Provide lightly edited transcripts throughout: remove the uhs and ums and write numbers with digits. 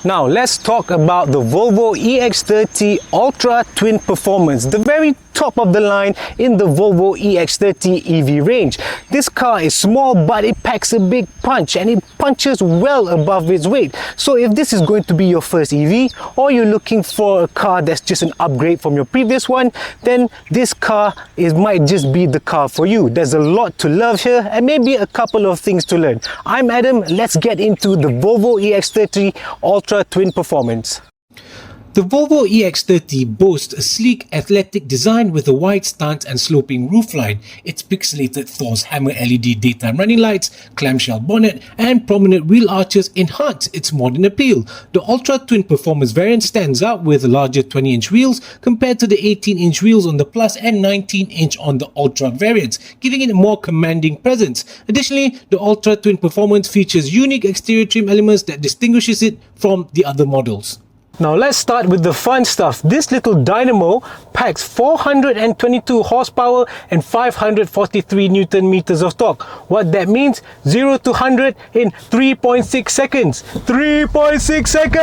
Now let's talk about the Volvo EX30 Ultra Twin Performance, the very top of the line in the Volvo EX30 EV range. This car is small, but it packs a big punch and it punches well above its weight. So if this is going to be your first EV, or you're looking for a car that's just an upgrade from your previous one, then this car might just be the car for you. There's a lot to love here and maybe a couple of things to learn. I'm Adam, let's get into the Volvo EX30 Ultra Twin Performance. The Volvo EX30 boasts a sleek, athletic design with a wide stance and sloping roofline. Its pixelated Thor's hammer LED daytime running lights, clamshell bonnet and prominent wheel arches enhance its modern appeal. The Ultra Twin Performance variant stands out with larger 20-inch wheels compared to the 18-inch wheels on the Plus and 19-inch on the Ultra variants, giving it a more commanding presence. Additionally, the Ultra Twin Performance features unique exterior trim elements that distinguishes it from the other models. Now let's start with the fun stuff. This little dynamo packs 422 horsepower and 543 Newton meters of torque. What that means, 0 to 100 in 3.6 seconds. 3.6 seconds!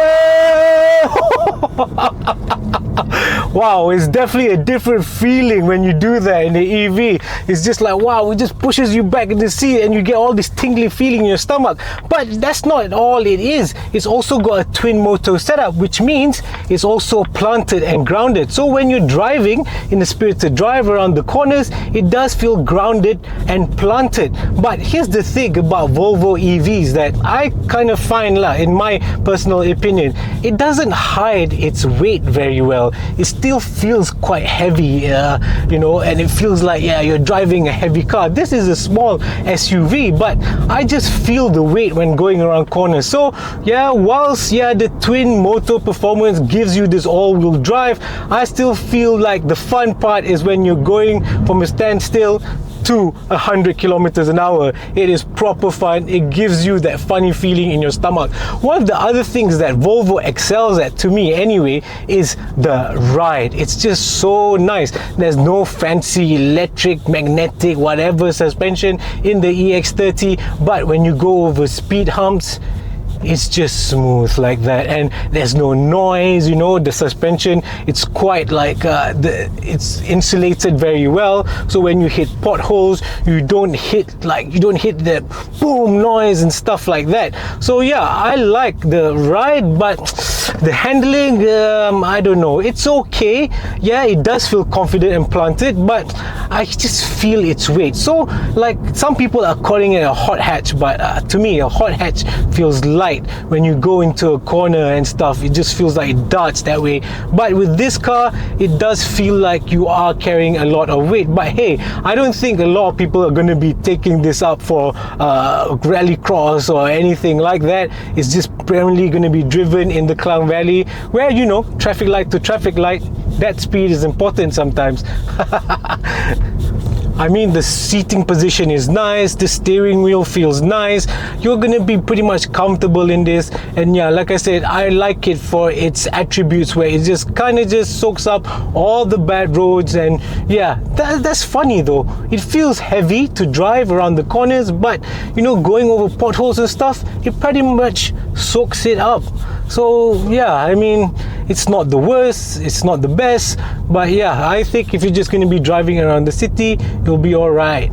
Wow, it's definitely a different feeling when you do that in the EV. It's just like, wow, it just pushes you back in the seat and you get all this tingly feeling in your stomach. But that's not all it is. It's also got a twin motor setup, which means it's also planted and grounded. So when you're driving in the spirited drive around the corners, it does feel grounded and planted. But here's the thing about Volvo EVs that I kind of find, in my personal opinion, it doesn't hide its weight very well. It still feels quite heavy, and it feels like, you're driving a heavy car. This is a small SUV, but I just feel the weight when going around corners. So whilst the twin motor performance gives you this all-wheel drive, I still feel like the fun part is when you're going from a standstill to 100 kilometers an hour. It is proper fun. It gives you that funny feeling in your stomach. One of the other things that Volvo excels at, to me anyway, is the ride. It's just so nice. There's no fancy electric, magnetic, whatever suspension in the EX30, but when you go over speed humps, it's just smooth like that, and there's no noise. The suspension, it's quite like it's insulated very well, so when you hit potholes, you don't hit the boom noise and stuff like that. So I like the ride, but the handling, I don't know, it's okay. It does feel confident and planted, but I just feel its weight. So some people are calling it a hot hatch, but to me a hot hatch feels light. When you go into a corner and stuff, it just feels like it darts that way. But with this car, it does feel like you are carrying a lot of weight. But hey, I don't think a lot of people are going to be taking this up for rallycross or anything like that. It's just primarily going to be driven in the Klang Valley, where traffic light to traffic light, that speed is important sometimes. I mean, the seating position is nice, the steering wheel feels nice. You're gonna be pretty much comfortable in this, and like I said, I like it for its attributes, where it just kind of just soaks up all the bad roads. And that's funny though. It feels heavy to drive around the corners, but going over potholes and stuff, it pretty much soaks it up. So I mean, it's not the worst, it's not the best, but I think if you're just going to be driving around the city, you'll be all right.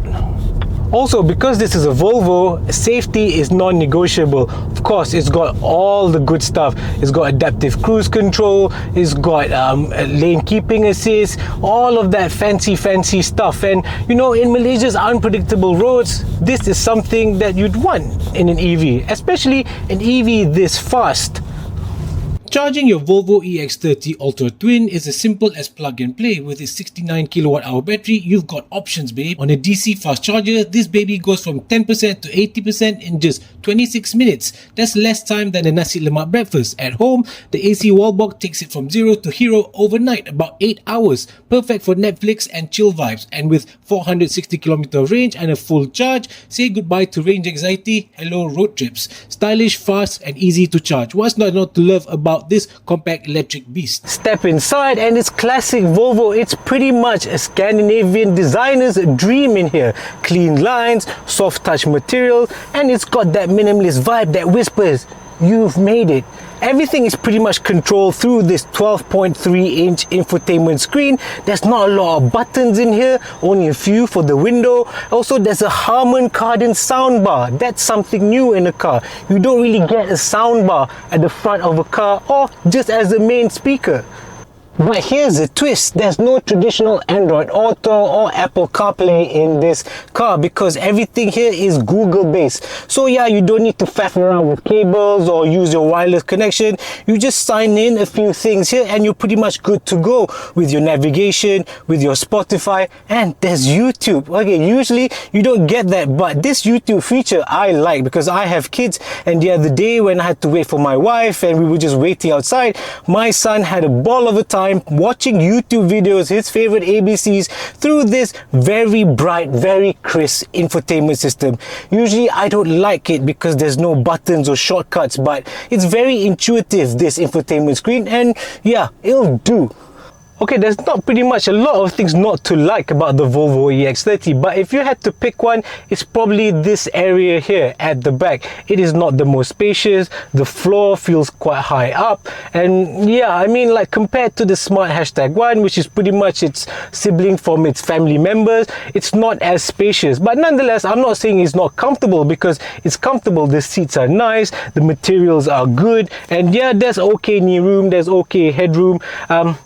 Also, because this is a Volvo, safety is non-negotiable. Of course, it's got all the good stuff. It's got adaptive cruise control, it's got lane keeping assist, all of that fancy stuff. And in Malaysia's unpredictable roads, this is something that you'd want in an EV, especially an EV this fast. Charging your Volvo EX30 Ultra Twin is as simple as plug and play. With its 69 kWh battery, you've got options, babe. On a DC fast charger, this baby goes from 10% to 80% in just 26 minutes. That's less time than a nasi lemak breakfast. At home, the AC wallbox takes it from 0 to hero overnight, about 8 hours. Perfect for Netflix and chill vibes. And with 460 km range and a full charge, say goodbye to range anxiety, hello road trips. Stylish, fast and easy to charge. What's not to love about this compact electric beast? Step inside and it's classic Volvo. It's pretty much a Scandinavian designer's dream in here. Clean lines, soft touch material, and it's got that minimalist vibe that whispers, you've made it. Everything is pretty much controlled through this 12.3-inch infotainment screen. There's not a lot of buttons in here, only a few for the window. Also, there's a Harman Kardon soundbar. That's something new in a car. You don't really get a soundbar at the front of a car or just as the main speaker. But here's the twist, there's no traditional Android Auto or Apple CarPlay in this car because everything here is Google based. So yeah, you don't need to faff around with cables or use your wireless connection. You just sign in a few things here and you're pretty much good to go with your navigation, with your Spotify, and there's YouTube. Okay, usually you don't get that, but this YouTube feature I like because I have kids, and the other day when I had to wait for my wife and we were just waiting outside, my son had a ball of a time watching YouTube videos, his favorite ABCs, through this very bright, very crisp infotainment system. Usually I don't like it because there's no buttons or shortcuts, but it's very intuitive, this infotainment screen, and yeah, it'll do. Okay, there's not pretty much a lot of things not to like about the Volvo EX30, but if you had to pick one, it's probably this area here at the back. It is not the most spacious, the floor feels quite high up, and yeah, I mean, like compared to the Smart #1, which is pretty much its sibling from its family members, it's not as spacious. But nonetheless, I'm not saying it's not comfortable, because it's comfortable. The seats are nice, the materials are good, and yeah, there's okay knee room, there's okay headroom.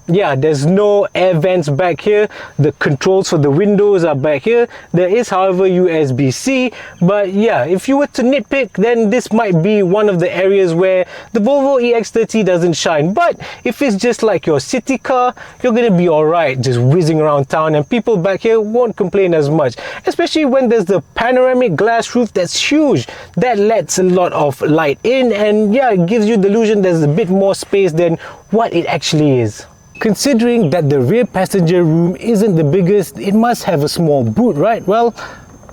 Yeah, there's no air vents back here. The controls for the windows are back here. There is, however, USB-C, but yeah, if you were to nitpick, then this might be one of the areas where the Volvo EX30 doesn't shine. But if it's just like your city car, you're gonna be alright just whizzing around town, and people back here won't complain as much, especially when there's the panoramic glass roof that's huge. That lets a lot of light in, and yeah, it gives you the illusion there's a bit more space than what it actually is. Considering that the rear passenger room isn't the biggest, it must have a small boot, right? Well,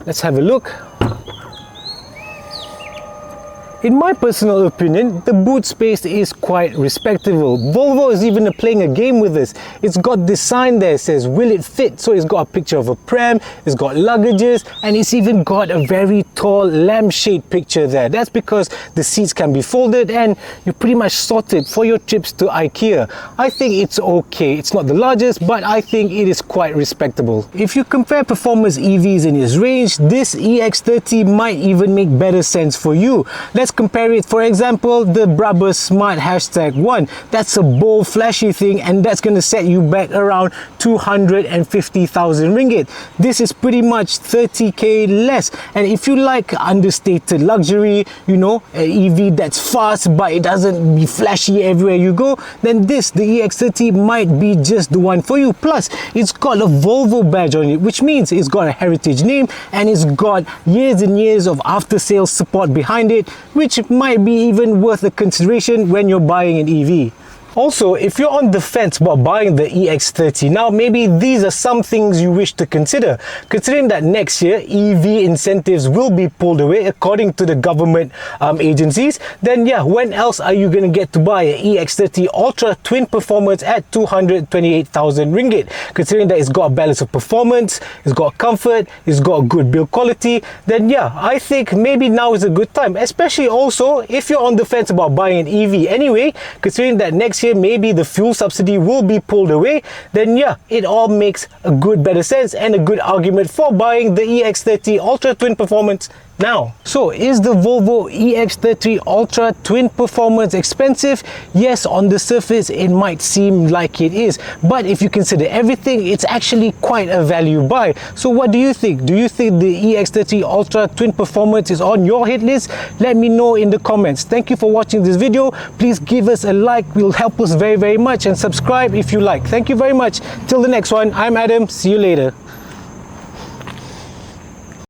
let's have a look. In my personal opinion, the boot space is quite respectable. Volvo is even playing a game with this. It's got this sign there that says, will it fit? So it's got a picture of a pram, it's got luggages, and it's even got a very tall lampshade picture there. That's because the seats can be folded and you're pretty much sorted for your trips to IKEA. I think it's okay. It's not the largest, but I think it is quite respectable. If you compare performance EVs in its range, this EX30 might even make better sense for you. Let's compare it. For example, the Brabus Smart #1. That's a bold, flashy thing, and that's going to set you back around 250,000 ringgit. This is pretty much 30k less. And if you like understated luxury, you know, an EV that's fast but it doesn't be flashy everywhere you go, then this, the EX30, might be just the one for you. Plus, it's got a Volvo badge on it, which means it's got a heritage name and it's got years and years of after-sales support behind it, which might be even worth a consideration when you're buying an EV. Also, if you're on the fence about buying the EX30 now, maybe these are some things you wish to consider. Considering that next year EV incentives will be pulled away according to the government agencies, then yeah, when else are you going to get to buy an EX30 Ultra Twin Performance at 228,000 ringgit? Considering that it's got a balance of performance, it's got comfort, it's got good build quality, then yeah, I think maybe now is a good time. Especially also if you're on the fence about buying an EV anyway, considering that next year maybe the fuel subsidy will be pulled away, then yeah, it all makes a good, better sense and a good argument for buying the EX30 Ultra Twin Performance now. So is the Volvo EX30 Ultra Twin Performance expensive? Yes, on the surface it might seem like it is, but if you consider everything, it's actually quite a value buy. So what do you think? Do you think the EX30 Ultra Twin Performance is on your hit list? Let me know in the comments. Thank you for watching this video. Please give us a like, will help us very much, and subscribe if you like. Thank you very much. Till the next one, I'm Adam. See you later.